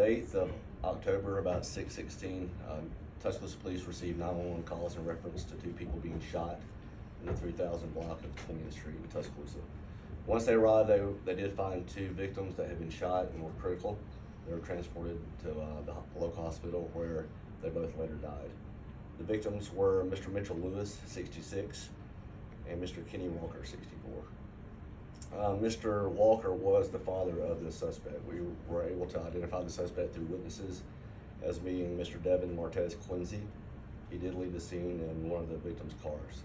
8th of October, about 6:16, Tuscaloosa police received 911 calls in reference to 2 people being shot in the 3000 block of 20th Street in Tuscaloosa. Once they arrived, they did find 2 victims that had been shot and were critical. They were transported to the local hospital where they both later died. The victims were Mr. Mitchell Lewis, 66, and Mr. Kenny Walker, 64. Mr. Walker was the father of the suspect. We were able to identify the suspect through witnesses as being Mr. Devin Martez Quincy. He did leave the scene in one of the victims' cars.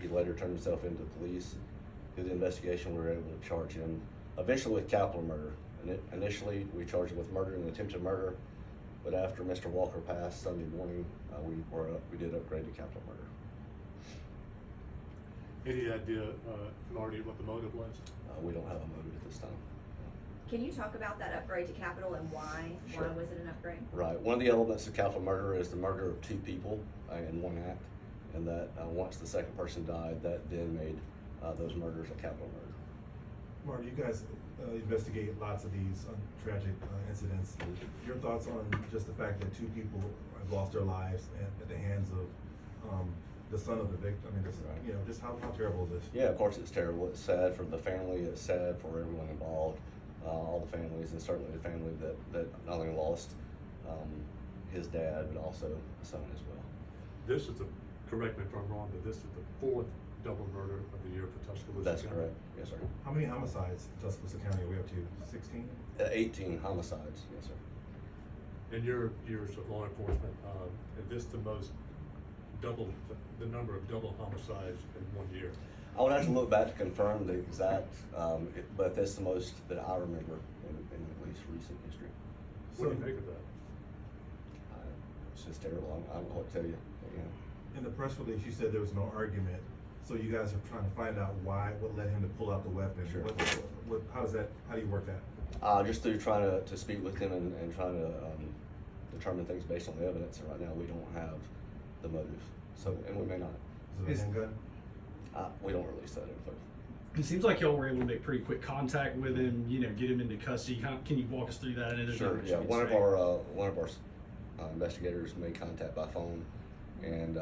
He later turned himself into police. Through the investigation, we were able to charge him eventually with capital murder. Initially, we charged him with murder and attempted murder, but after Mr. Walker passed Sunday morning, we did upgrade to capital murder. Any idea, Marty, what the motive was? We don't have a motive at this time. Can you talk about that upgrade to capital and why? Sure. Why was it an upgrade? Right. One of the elements of capital murder is the murder of 2 people in one act, and that once the second person died, that then made those murders a capital murder. Marty, you guys investigate lots of these tragic incidents. Your thoughts on just the fact that 2 people have lost their lives at the hands of the son of the victim? I mean, just how terrible is this? Yeah, of course it's terrible. It's sad for the family. It's sad for everyone involved, all the families, and certainly the family that not only lost his dad, but also a son as well. This is correct me if I'm wrong, but this is the 4th double murder of the year for Tuscaloosa. That's County. correct. Yes, sir. How many homicides in Tuscaloosa County are we up to? 16? 18 homicides. Yes, sir. In your years of law enforcement, is this the most the number of double homicides in 1 year? I would have to look back to confirm the exact, but that's the most that I remember in at least recent history. What do you make of that? It's just terrible. I don't know what to tell you. In the press release, you said there was no argument. So you guys are trying to find out what led him to pull out the weapon. Sure. How do you work that? Just through trying to speak with him and trying to determine things based on the evidence. And right now, we don't have the motive. So, and we may not. Is it a handgun? We don't release that info. It seems like y'all were able to make pretty quick contact with him. Get him into custody. Can you walk us through that? Sure. Yeah. One of our investigators made contact by phone and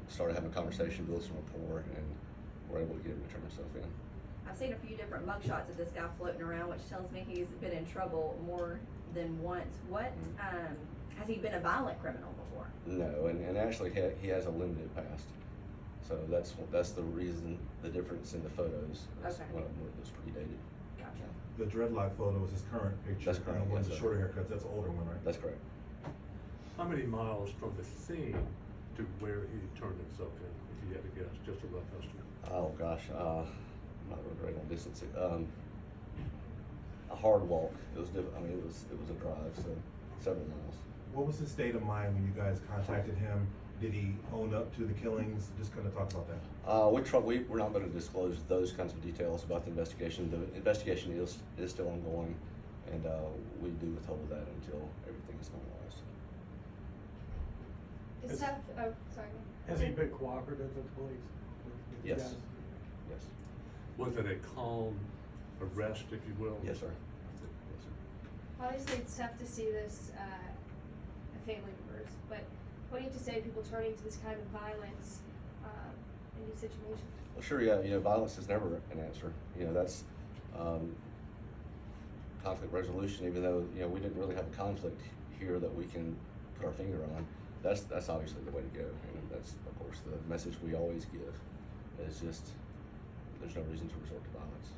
started having a conversation, built some rapport, and we're able to get him to turn himself in. I've seen a few different mugshots of this guy floating around, which tells me he's been in trouble more than once. What has he been a violent criminal before? No, and actually he has a limited past. So that's the reason, the difference in the photos. Okay. One of them was predated. Gotcha. The dreadlock photo is his current picture. That's correct. And the one's Yes, the sir. shorter haircuts, that's an older one, right? That's correct. How many miles from the scene to where he turned himself in, if you had to guess, just a rough estimate? Oh gosh, I'm not really great on distance. A hard walk. It was a drive, so several miles. What was his state of mind when you guys contacted him? Did he own up to the killings? Just kind of talk about that. We're not going to disclose those kinds of details about the investigation. The investigation is still ongoing, and we do withhold that until everything is finalized. Is that, oh, sorry. Has he been cooperative with the police? With you Yes. guys? Yes. Was it a calm arrest, if you will? Yes, sir. Yes, sir. Obviously, it's tough to see this, family members, but what do you have to say to people turning to this kind of violence in these situations? Well, sure. Yeah. Violence is never an answer. That's conflict resolution. Even though we didn't really have a conflict here that we can put our finger on. That's obviously the way to go, and that's of course the message we always give. Is just there's no reason to resort to violence.